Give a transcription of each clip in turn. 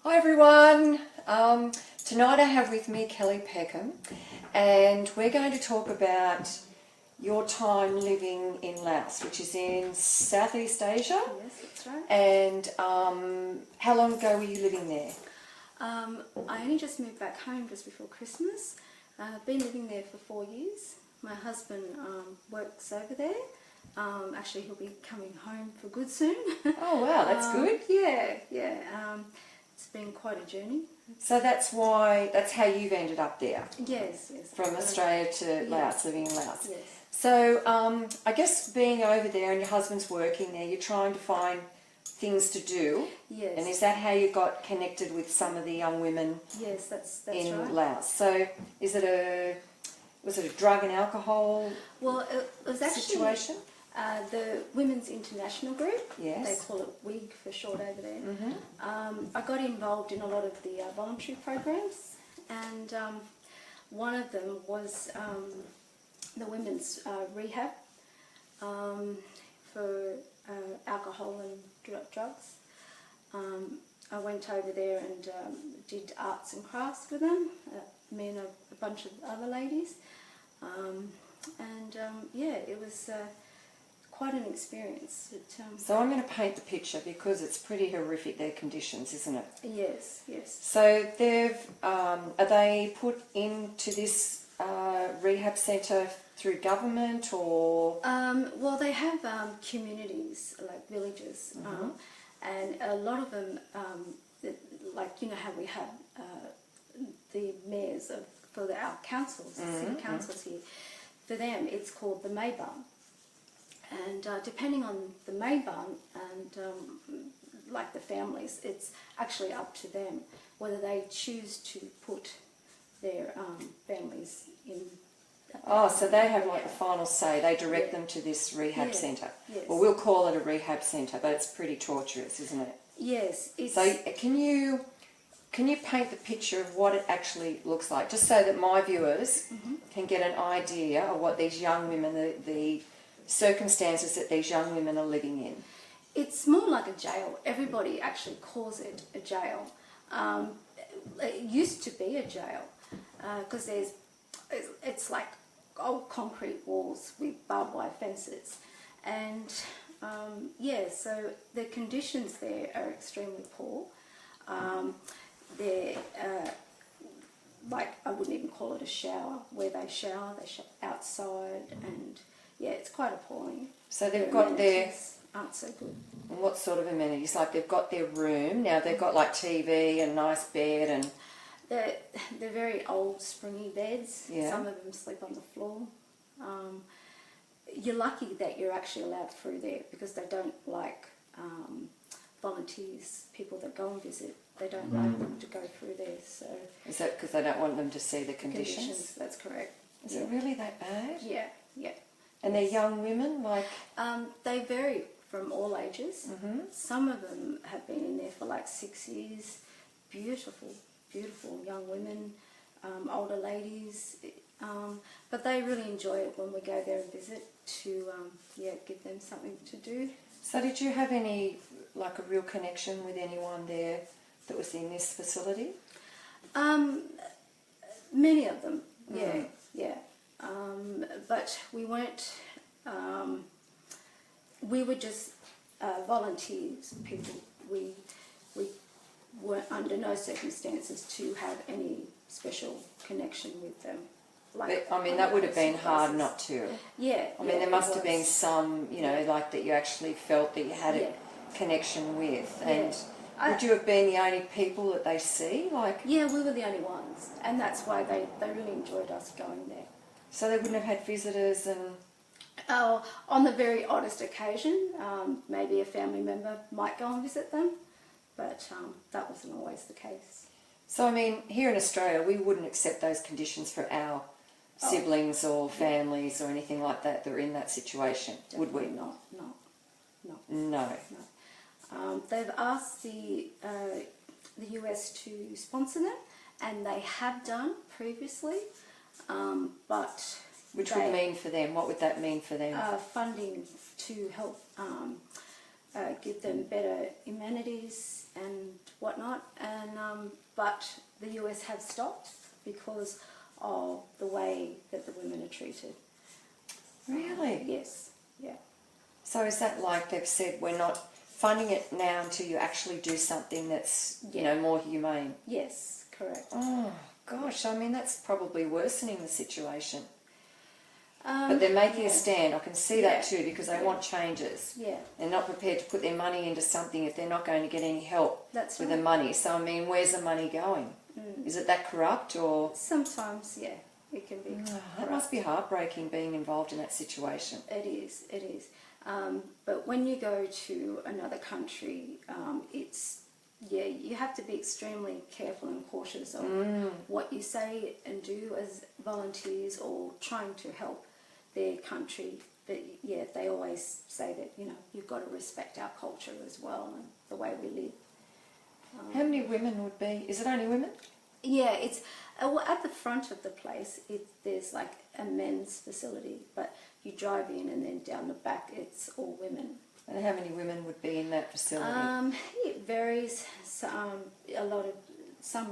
Hi everyone, tonight I have with me Kelli Peckham, and we're going to talk about your time living in Laos, which is in Southeast Asia. Yes, that's right. And how long ago were you living there? I only just moved back home just before Christmas. I've been living there for 4 years. My husband works over there. Actually, he'll be coming home for good soon. Oh wow, that's good. Yeah. It's been quite a journey. So that's how you've ended up there. Yes. From Australia to Laos, living in Laos. Yes. So I guess being over there and your husband's working there, you're trying to find things to do. Yes. And is that how you got connected with some of the young women? Yes, that's in right. Laos? So was it a drug and alcohol it was actually situation? The Women's International Group. Yes. They call it WIG for short over there. Mm-hmm. I got involved in a lot of the voluntary programs, and one of them was the women's rehab for alcohol and drugs. I went over there and did arts and crafts with them, me and a bunch of other ladies, it was quite an experience. So I'm going to paint the picture because it's pretty horrific, their conditions, isn't it? Yes. So are they put into this rehab centre through government or? Well, they have communities, like villages, and a lot of them, like, you know how we have the mayors for our councils, city councils here. For them, it's called the Mayban. And depending on the Mayban and like the families, it's actually up to them whether they choose to put their families in. So they have like the final say. They direct them to this rehab centre. Yes. Well, we'll call it a rehab centre, but it's pretty torturous, isn't it? Yes. So can you paint the picture of what it actually looks like, just so that my viewers can get an idea of what these young women, the circumstances that these young women are living in? It's more like a jail. Everybody actually calls it a jail. It used to be a jail because it's like old concrete walls with barbed wire fences, and so the conditions there are extremely poor. They're like, I wouldn't even call it a shower. Where they shower outside, and it's quite appalling. So they've got their aren't so good. And what sort of amenities? Like they've got their room now. They've got like TV and nice bed and. They're very old, springy beds. Yeah. Some of them sleep on the floor. You're lucky that you're actually allowed through there because they don't like volunteers, people that go and visit. They don't like them to go through there. So is that because they don't want them to see the conditions? That's correct. Is it really that bad? Yeah. And they're young women, like? They vary from all ages. Some of them have been in there for like 6 years. Beautiful young women, older ladies. But they really enjoy it when we go there and visit to give them something to do. So did you have any, like a real connection with anyone there that was in this facility? Many of them, yeah. But we weren't, we were just volunteers, people. We were under no circumstances to have any special connection with them. Like, I mean, that would have been hard not to. Yeah. I mean, there must have been some, like that you actually felt that you had a connection with. And would you have been the only people that they see? Yeah, we were the only ones. And that's why they really enjoyed us going there. So they wouldn't have had visitors and... on the very oddest occasion, maybe a family member might go and visit them. But that wasn't always the case. So, I mean, here in Australia, we wouldn't accept those conditions for our siblings or families or anything like that are in that situation, would we? Not. No. They've asked the US to sponsor them, and they have done previously, but... Which would mean for them? What would that mean for them? Funding to help give them better amenities and whatnot, and but the US have stopped because of the way that the women are treated. Really? Yes, yeah. So is that like they've said we're not funding it now until you actually do something that's, you know, more humane? Yes, correct. Oh, gosh, I mean, that's probably worsening the situation. But they're making a stand. I can see that too, because they want changes. Yeah. They're not prepared to put their money into something if they're not going to get any help That's with right. the money. So, I mean, where's the money going? Is it that corrupt or...? Sometimes, yeah, it can be. That must be heartbreaking being involved in that situation. It is, it is. But when you go to another country, you have to be extremely careful and cautious of what you say and do as volunteers or trying to help their country. But yeah, they always say that, you know, you've got to respect our culture as well and the way we live. How many women would be? Is it only women? Yeah, it's well, at the front of the place. There's like a men's facility, but you drive in and then down the back it's all women. And how many women would be in that facility? It varies. Some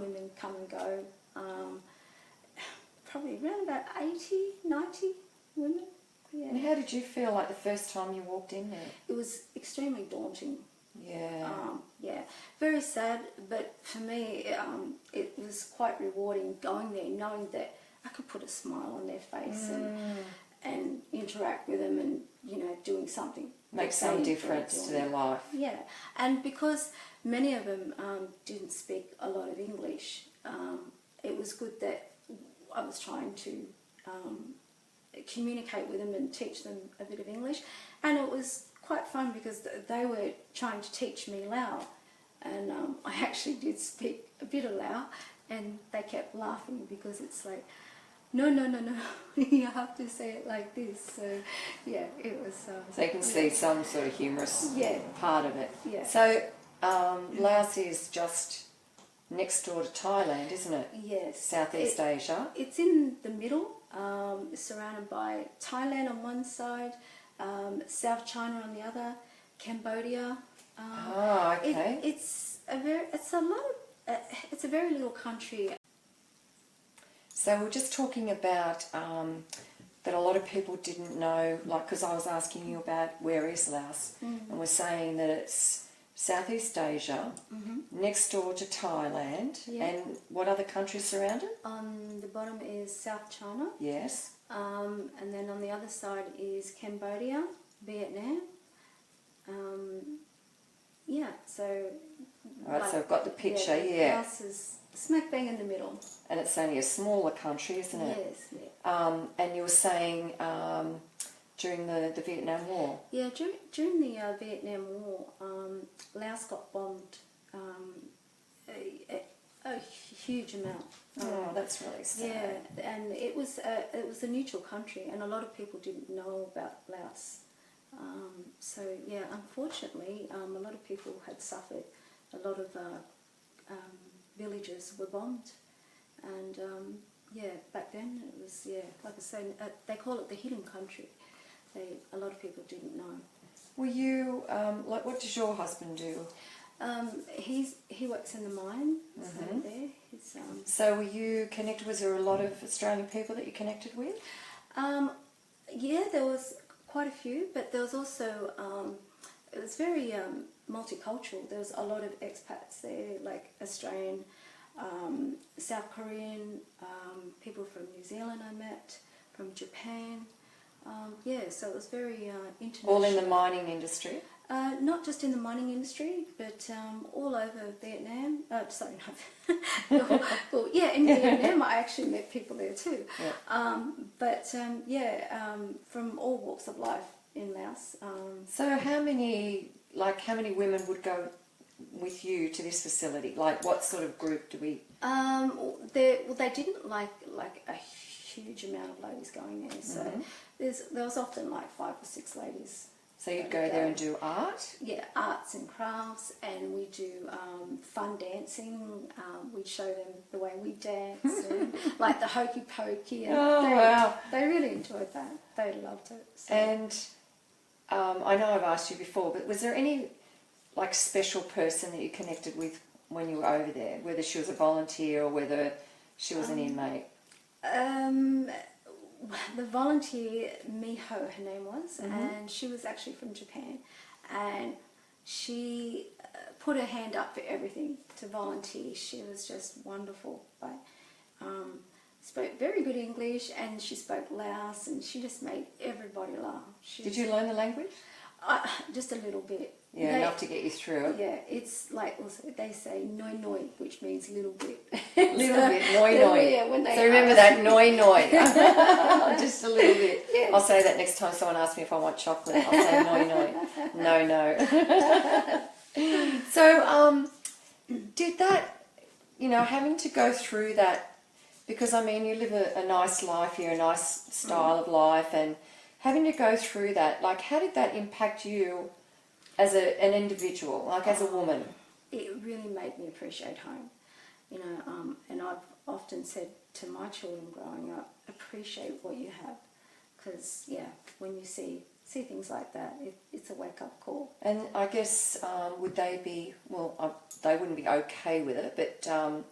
women come and go. Probably around about 80, 90 women. Yeah. And how did you feel like the first time you walked in there? It was extremely daunting. Yeah. Yeah, very sad, but for me it was quite rewarding going there, knowing that I could put a smile on their face and interact with them, and you know, doing something. Make some difference to their life. Yeah, and because many of them didn't speak a lot of English, it was good that I was trying to communicate with them and teach them a bit of English, and it was quite fun because they were trying to teach me Lao, and I actually did speak a bit of Lao, and they kept laughing because it's like, no, you have to say it like this. So yeah, it was. So you can see some sort of humorous part of it. Yeah. So Laos is just next door to Thailand, isn't it? Yes. Southeast Asia. It's in the middle. It's surrounded by Thailand on one side, South China on the other, Cambodia. Okay. It's a very little country. So we're just talking about that a lot of people didn't know, like, because I was asking you about where is Laos, and we're saying that it's Southeast Asia, next door to Thailand, and what other countries surround it? On the bottom is South China. Yes. And then on the other side is Cambodia, Vietnam. So... Right, so I've got the picture, Laos is smack bang in the middle. And it's only a smaller country, isn't it? Yes, yeah. And you were saying during the Vietnam War? Yeah, during the Vietnam War, Laos got bombed a huge amount. That's really sad. Yeah, and it was a neutral country, and a lot of people didn't know about Laos. So yeah, unfortunately, a lot of people had suffered. A lot of villages were bombed, and back then it was like I say, they call it the hidden country. A lot of people didn't know. Were you like? What does your husband do? He works in the mine. So there. He's, So were you connected? Was there a lot of Australian people that you connected with? Yeah, there was quite a few, but there was also it was very multicultural. There was a lot of expats there, like Australian, South Korean, people from New Zealand I met, from Japan. So it was very international. All in the mining industry? Not just in the mining industry, but all over Vietnam. Sorry, no. Well, yeah, in Vietnam I actually met people there too. Yeah. From all walks of life in Laos. So how many women would go with you to this facility? Like, what sort of group do we? They didn't like a huge amount of ladies going there. So there was often like 5 or 6 ladies. So you'd go there and do art? Yeah, arts and crafts, and we do fun dancing. We'd show them the way we dance, and, like the hokey pokey. And wow. They really enjoyed that. They loved it. So. And I know I've asked you before, but was there any like special person that you connected with when you were over there, whether she was a volunteer or whether she was an inmate? The volunteer, Miho, her name was, and she was actually from Japan, and she put her hand up for everything to volunteer. She was just wonderful. But spoke very good English, and she spoke Laos, and she just made everybody laugh. Did you learn the language? Just a little bit. Yeah, enough to get you through it. Yeah, it's like also they say noi noi, which means little bit. Little bit, noi noi. Yeah, when they so remember that, noi noi. Just a little bit. Yeah. I'll say that next time someone asks me if I want chocolate. I'll say noi noi. No, no. So, did that, having to go through that, because I mean, you live a nice life here, a nice style of life, and having to go through that, like, how did that impact you as an individual, like as a woman? It really made me appreciate home, and I've often said to my children growing up, appreciate what you have, because when you see things like that, it's a wake-up call. And I guess would they be, they wouldn't be okay with it, but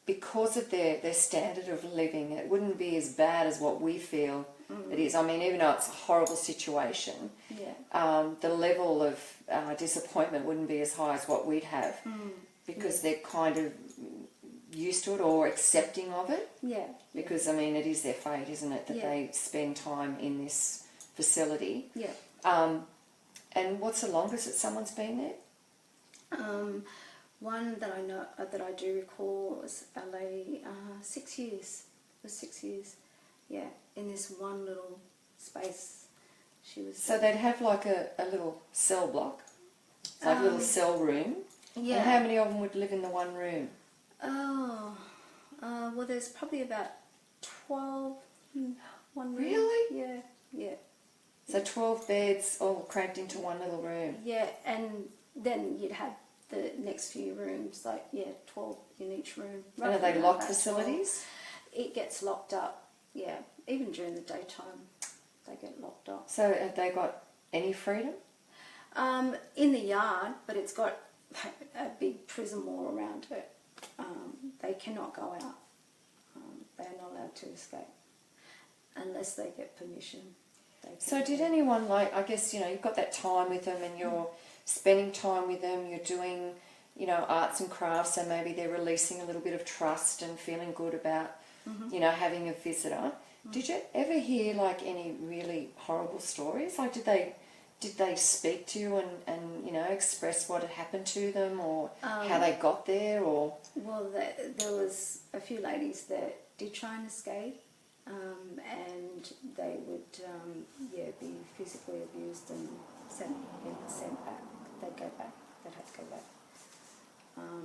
because of their standard of living, it wouldn't be as bad as what we feel it is. I mean, even though it's a horrible situation, the level of disappointment wouldn't be as high as what we'd have, because they're kind of used to it or accepting of it. Yeah. Because, I mean, it is their fate, isn't it, that they spend time in this facility. Yeah. And what's the longest that someone's been there? One that I know that I do recall was a lady, 6 years. It was 6 years. Yeah, in this one little space. She was. So they'd have like a little cell block, like a little cell room. Yeah. And how many of them would live in the one room? Well, there's probably about 12 in one room. Really? Yeah, yeah. So 12 beds all cramped into one little room. Yeah, and then you'd have the next few rooms, 12 in each room. And are they locked facilities? 12. It gets locked up, yeah. Even during the daytime, they get locked up. So have they got any freedom? In the yard, but it's got a big prison wall around it. They cannot go out. They're not allowed to escape unless they get permission. So did anyone, I guess, you've got that time with them and you're spending time with them, you're doing, arts and crafts, so maybe they're releasing a little bit of trust and feeling good about, having a visitor. Did you ever hear, any really horrible stories? Did they speak to you and express what had happened to them or how they got there? Or Well, there was a few ladies that did try and escape, and they would be physically abused and sent back. They'd go back. They'd have to go back.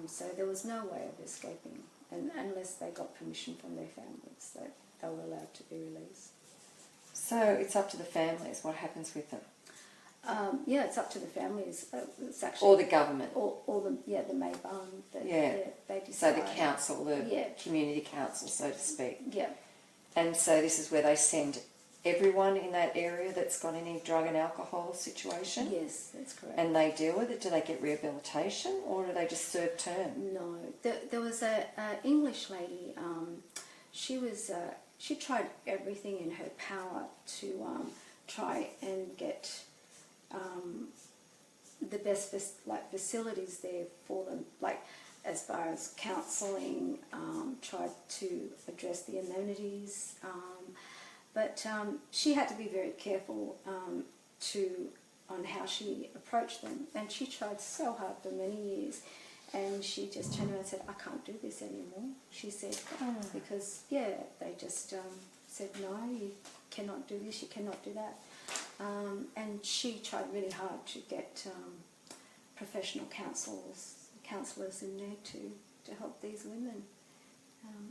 So there was no way of escaping, and unless they got permission from their families, that they were allowed to be released. so it's up to the families what happens with them, It's up to the families. It's actually or the government. or the Mayban. They decide. So the council, the community council, so to speak. Yeah. And so this is where they send everyone in that area that's got any drug and alcohol situation? Yes, that's correct. And they deal with it? Do they get rehabilitation or do they just serve term? No. There was a English lady, she tried everything in her power to try and get the best facilities there for them, as far as counselling, tried to address the amenities, but she had to be very careful on how she approached them, and she tried so hard for many years, and she just turned around and said, I can't do this anymore. She said, because they just said, no, you cannot do this, you cannot do that. And she tried really hard to get professional counsellors in there to help these women.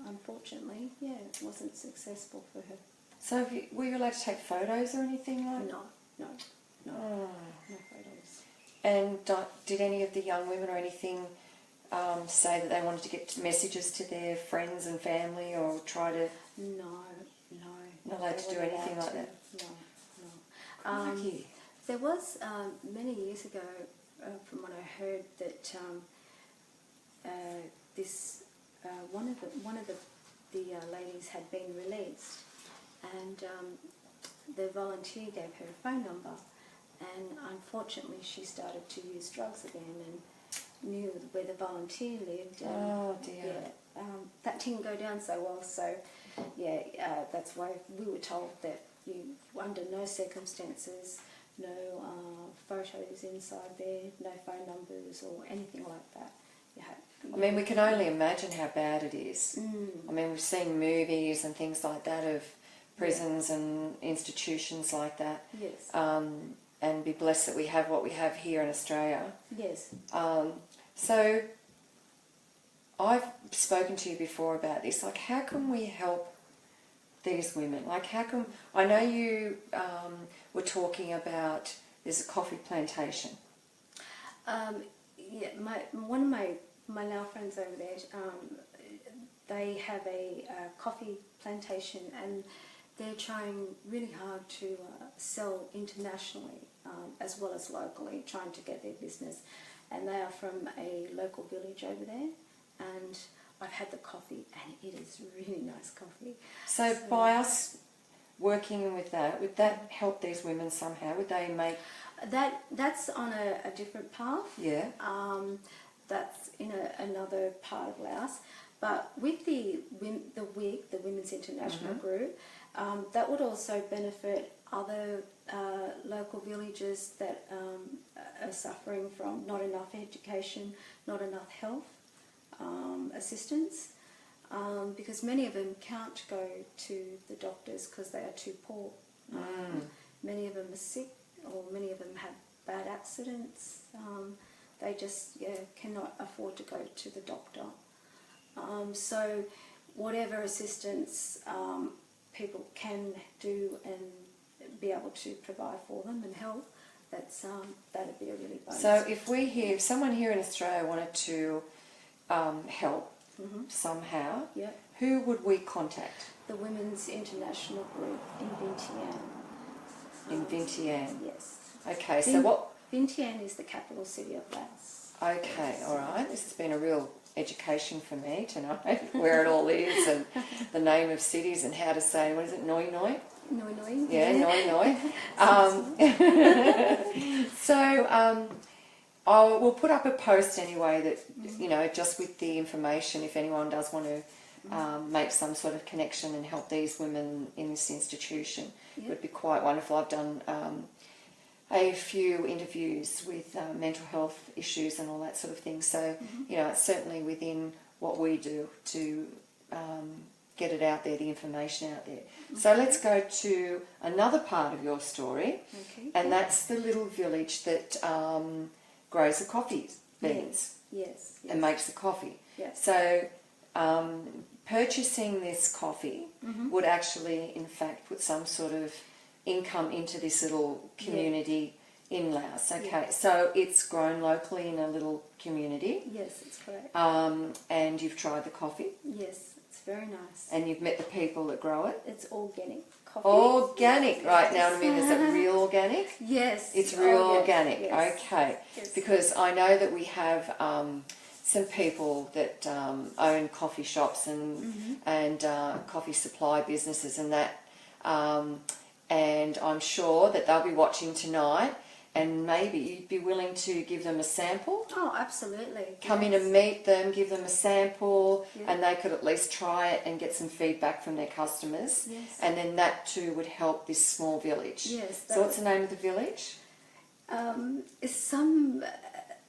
Unfortunately, it wasn't successful for her. So were you allowed to take photos or anything like that? No photos. And did any of the young women or anything say that they wanted to get messages to their friends and family or try to... No. Not allowed to do anything like that? No. There was, many years ago, from what I heard, that this one of the ladies had been released, and the volunteer gave her a phone number, and unfortunately she started to use drugs again and knew where the volunteer lived. And, oh dear. Yeah, that didn't go down so well. So yeah, that's why we were told that you, under no circumstances, no photos inside there, no phone numbers or anything like that. I mean, we can only imagine how bad it is. Mm. I mean, we've seen movies and things like that of prisons and institutions like that. Yes. And be blessed that we have what we have here in Australia. Yes. So I've spoken to you before about this. Like, how can we help these women? Like, how can... I know you were talking about there's a coffee plantation. Yeah, one of my Lao friends over there, they have a coffee plantation, and they're trying really hard to sell internationally as well as locally, trying to get their business. And they are from a local village over there, and I've had the coffee, and it is really nice coffee. So by us working with that, would that help these women somehow? Would they make... That's on a different path. Yeah. That's in another part of Laos. But with the WIG, the Women's International Group, that would also benefit other local villages that are suffering from not enough education, not enough health assistance, because many of them can't go to the doctors because they are too poor. Many of them are sick, or many of them have bad accidents. They just cannot afford to go to the doctor. So whatever assistance people can do and be able to provide for them and help, that'd be a really bonus. So if someone here in Australia wanted to help somehow, who would we contact? The Women's International Group in Vientiane. In Vientiane? Yes. Okay, so what... Vientiane is the capital city of Laos. Okay, all right. This has been a real education for me tonight, where it all is and the name of cities and how to say, what is it, Noi Noi? Noi Noi. Yeah, Noi Noi. We'll put up a post anyway that, you know, just with the information, if anyone does want to make some sort of connection and help these women in this institution, it would be quite wonderful. I've done a few interviews with mental health issues and all that sort of thing. So, you know, it's certainly within what we do to get it out there, the information out there. So let's go to another part of your story, and that's the little village that grows the coffee beans and makes the coffee. Yes. So purchasing this coffee would actually, in fact, put some sort of income into this little community in Laos. Okay, so it's grown locally in a little community. Yes, that's correct. And you've tried the coffee. Yes, it's very nice. And you've met the people that grow it. It's organic coffee. Organic, right now. I mean, is it real organic? Yes. It's real organic. Yes. Okay, because I know that we have some people that own coffee shops and coffee supply businesses and that. And I'm sure that they'll be watching tonight, and maybe you'd be willing to give them a sample. Oh, absolutely. Come in and meet them, give them a sample, and they could at least try it and get some feedback from their customers. Yes. And then that too would help this small village. Yes. So what's the name of the village?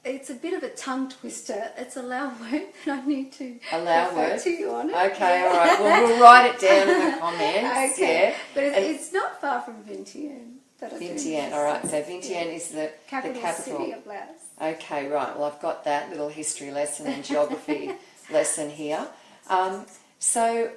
It's a bit of a tongue twister. It's a Lao word that I need to refer to you on it. Okay, all right. Well, we'll write it down in the comments. Okay. But it's not far from Vientiane. Vientiane, all right. So Vientiane is the capital city of Laos. Okay, right. Well, I've got that little history lesson and geography lesson here. So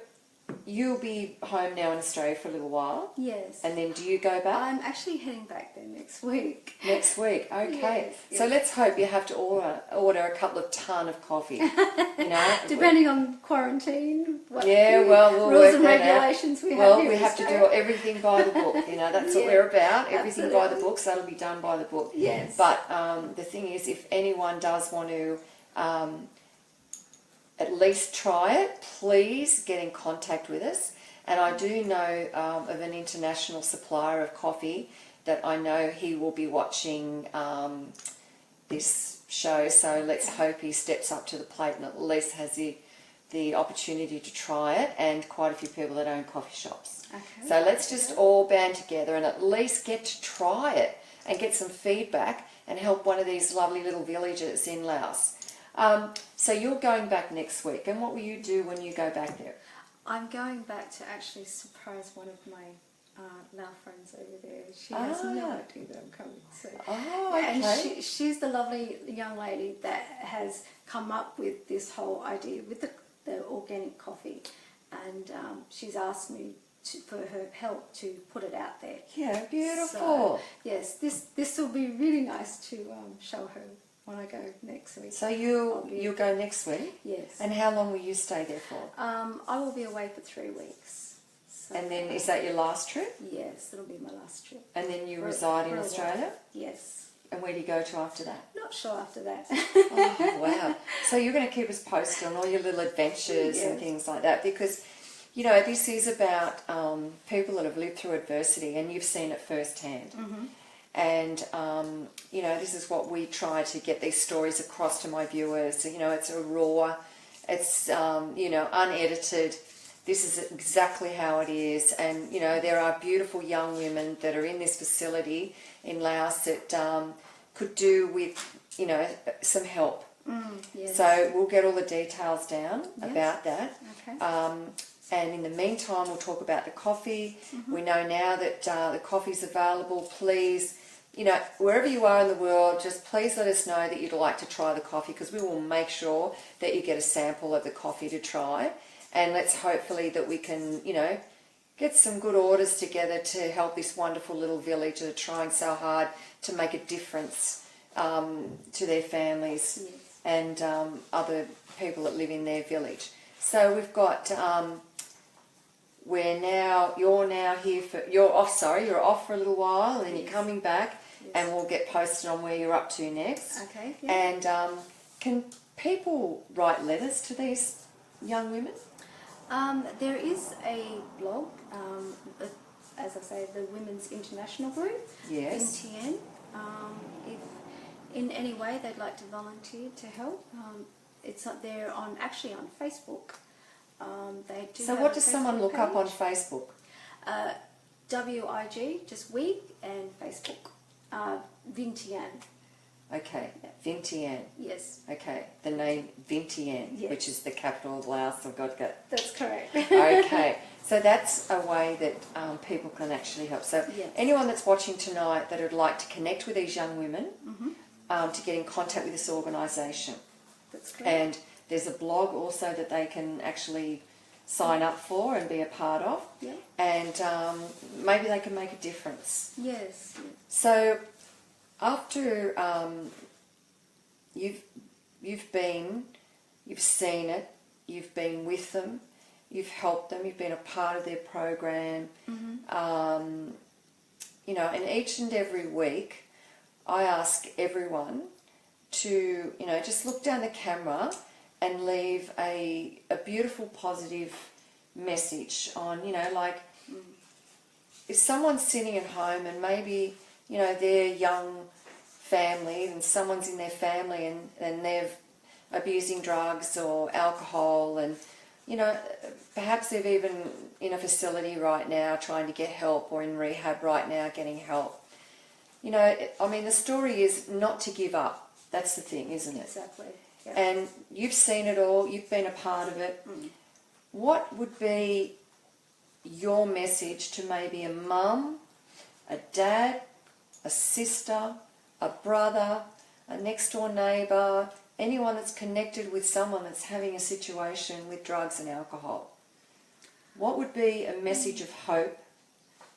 you'll be home now in Australia for a little while. Yes. And then do you go back? I'm actually heading back there next week. Next week, okay. Yes. So let's hope you have to order a couple of ton of coffee. You know, depending on quarantine. We'll rules work and regulations out. we have. Well, we have to do everything by the book. You know, that's what we're about. Everything by the book. So that'll be done by the book. Yes. But the thing is, if anyone does want to at least try it, please get in contact with us. And I do know of an international supplier of coffee that I know he will be watching this show, so let's hope he steps up to the plate and at least has the opportunity to try it, and quite a few people that own coffee shops. Okay. So let's just all band together and at least get to try it and get some feedback and help one of these lovely little villages in Laos. So you're going back next week, and what will you do when you go back there? I'm going back to actually surprise one of my Lao friends over there. She has no idea that I'm coming. So. Oh, okay. And she's the lovely young lady that has come up with this whole idea with the organic coffee, and she's asked me for her help to put it out there. Yeah, beautiful. So, yes, this will be really nice to show her when I go next week. So you'll go next week? Yes. And how long will you stay there for? I will be away for 3 weeks. So, And then is that your last trip? yes, it'll be my last trip. And then you reside in for a Australia? while. Yes. And where do you go to after that? Not sure after that. Oh, wow. So you're going to keep us posted on all your little adventures and Yes. things like that, because, you know, this is about people that have lived through adversity, and you've seen it firsthand. Mm-hmm. And, you know, this is what we try to get these stories across to my viewers. You know, it's a raw, it's, you know, unedited. This is exactly how it is. And, you know, there are beautiful young women that are in this facility in Laos that could do with, you know, some help. Yes. So we'll get all the details down Yes. about that. Okay. And in the meantime, we'll talk about the coffee. Mm-hmm. We know now that the coffee's available. Please, you know, wherever you are in the world, just please let us know that you'd like to try the coffee, because we will make sure that you get a sample of the coffee to try. And let's hopefully that we can, you know, get some good orders together to help this wonderful little village that are trying so hard to make a difference to their families. Yes. And other people that live in their village. So we've got, you're now here for, you're off for a little while, and then you're coming back, Yes. and we'll get posted on where you're up to next. Okay. Yeah. And can people write letters to these young women? There is a blog, as I say, the Women's International Group, Yes. NTN. If in any way they'd like to volunteer to help, it's up there on Facebook. They do. So have what a does someone Facebook look up on page. Facebook? WIG, just WIG, and Facebook. Vientiane. Okay, Yeah. Vientiane. Yes, Okay, the name Vientiane, Yes. which is the capital of Laos. I've got that. that's correct. Okay, so that's a way that people can actually help. So Yes. anyone that's watching tonight that would like to connect with these young women, Mm-hmm. to get in contact with this organisation. That's correct. And there's a blog also that they can actually sign up for and be a part of. Yeah. And maybe they can make a difference. Yes. So after you've seen it, you've been with them, you've helped them, you've been a part of their program, Mm-hmm. you know, and each and every week I ask everyone to, you know, just look down the camera and leave a beautiful positive message on, you know, like if someone's sitting at home and maybe, you know, they're young family and someone's in their family and they're abusing drugs or alcohol, and, you know, perhaps they're even in a facility right now trying to get help, or in rehab right now getting help. You know, I mean, the story is not to give up. That's the thing, isn't it? Exactly. Yeah. And you've seen it all, you've been a part of it. What would be your message to maybe a mum, a dad, a sister, a brother, a next door neighbour, anyone that's connected with someone that's having a situation with drugs and alcohol? What would be a message of hope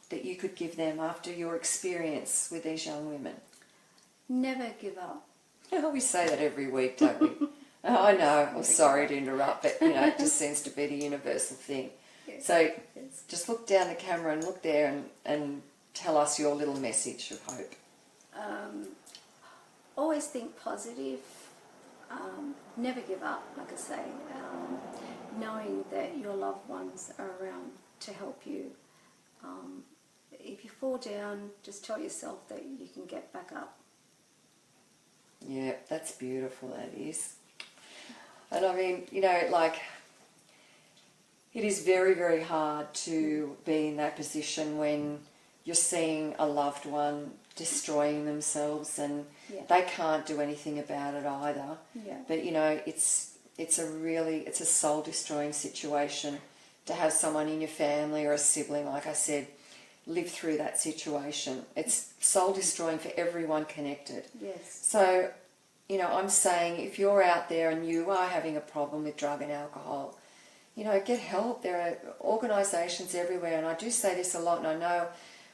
that you could give them after your experience with these young women? Never give up. Oh, we say that every week, don't we? Oh, I know, I'm sorry to interrupt, but, you know, it just seems to be the universal thing. Yes. So Yes. just look down the camera and look there and tell us your little message of hope. Always think positive. never give up, like I say, knowing that your loved ones are around to help you. If you fall down, just tell yourself that you can get back up. Yeah, that's beautiful, that is. And I mean, you know, like, it is very, very hard to be in that position when you're seeing a loved one destroying themselves and they can't do anything about it either. Yeah. But, you know, it's a soul-destroying situation to have someone in your family or a sibling, like I said, live through that situation. It's soul-destroying for everyone connected. Yes. So, you know, I'm saying if you're out there and you are having a problem with drug and alcohol, you know, get help. There are organisations everywhere, and I do say this a lot, and I know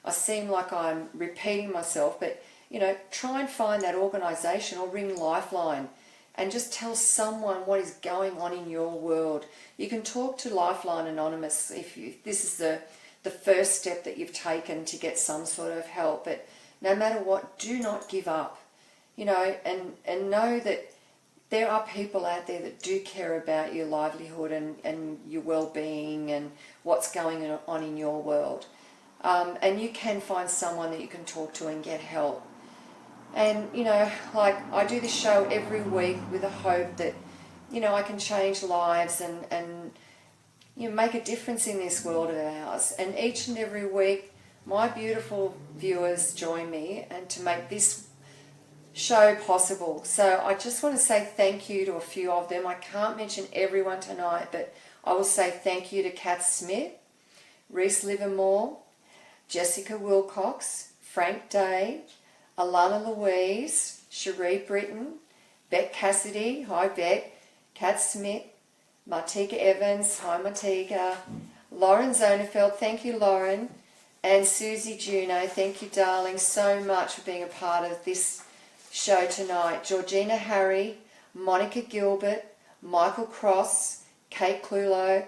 I seem like I'm repeating myself, but, you know, try and find that organisation or ring Lifeline and just tell someone what is going on in your world. You can talk to Lifeline Anonymous if this is the first step that you've taken to get some sort of help. But no matter what, do not give up, you know, and know that there are people out there that do care about your livelihood and your well-being and what's going on in your world. And you can find someone that you can talk to and get help. And, you know, like, I do this show every week with the hope that, you know, I can change lives and you know, make a difference in this world of ours. And each and every week, my beautiful viewers join me and to make this show possible. So I just want to say thank you to a few of them. I can't mention everyone tonight, but I will say thank you to Kath Smith, Reese Livermore, Jessica Wilcox, Frank Day, Alana Louise, Cherie Britton, Beck Cassidy, hi Beck, Kat Smith, Martika Evans, hi Martika, Lauren Zonefeld, thank you Lauren, and Susie Juno, thank you darling so much for being a part of this show tonight. Georgina Harry, Monica Gilbert, Michael Cross, Kate Clulo,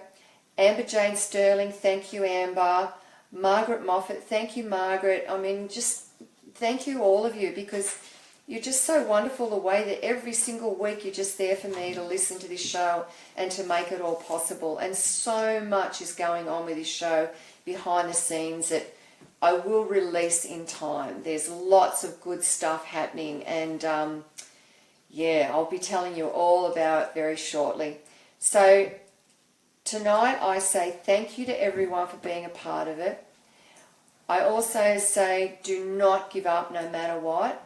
Amber Jane Sterling, thank you Amber, Margaret Moffat, thank you Margaret. I mean, just thank you all of you, because you're just so wonderful the way that every single week you're just there for me to listen to this show and to make it all possible. And so much is going on with this show behind the scenes that I will release in time. There's lots of good stuff happening, and yeah, I'll be telling you all about it very shortly. So tonight I say thank you to everyone for being a part of it. I also say do not give up no matter what,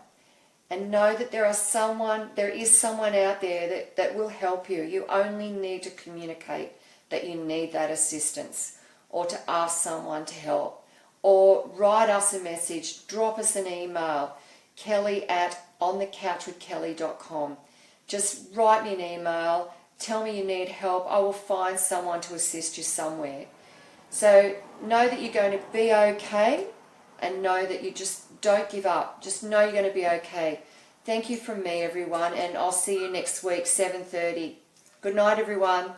and know that there is someone out there that will help you. You only need to communicate that you need that assistance, or to ask someone to help, or write us a message, drop us an email, kelly@onthecouchwithkelly.com. Just write me an email, tell me you need help, I will find someone to assist you somewhere. So know that you're going to be okay, and know that you just don't give up. Just know you're going to be okay. Thank you from me, everyone, and I'll see you next week, 7:30. Good night, everyone.